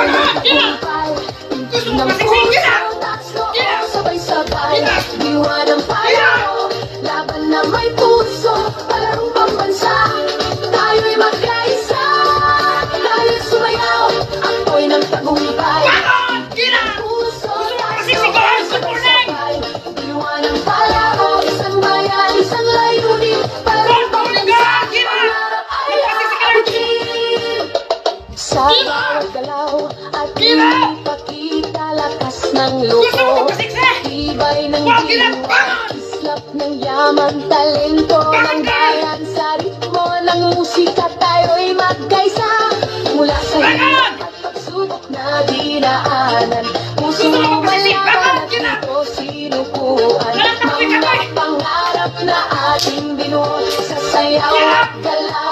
nagtagumpay. Hindi ng puso, tatlo o sabay-sabay. Diwa ng palaro, laban na may puso, palarong pambansa. Tayo'y magkaisa, dahil sumayaw, ako'y ng tagumpay. Hindi ng puso, tatlo o sabay-sabay. Diwa ng palaro, isang bayan, isang layunin, palarong pambansa. Pangarap ay aabutin. Sa bawat galaw at ipakita lakas ng loob, tibay ng diwa, islap ng yaman, talento ng bayan. Sa ritmo ng musika tayo'y magkaisa. Mula sa hirap at pagsubok na dinaanan, puso malaman at ito sinukuan. Mga pangarap na ating binuo sa sayaw at gala.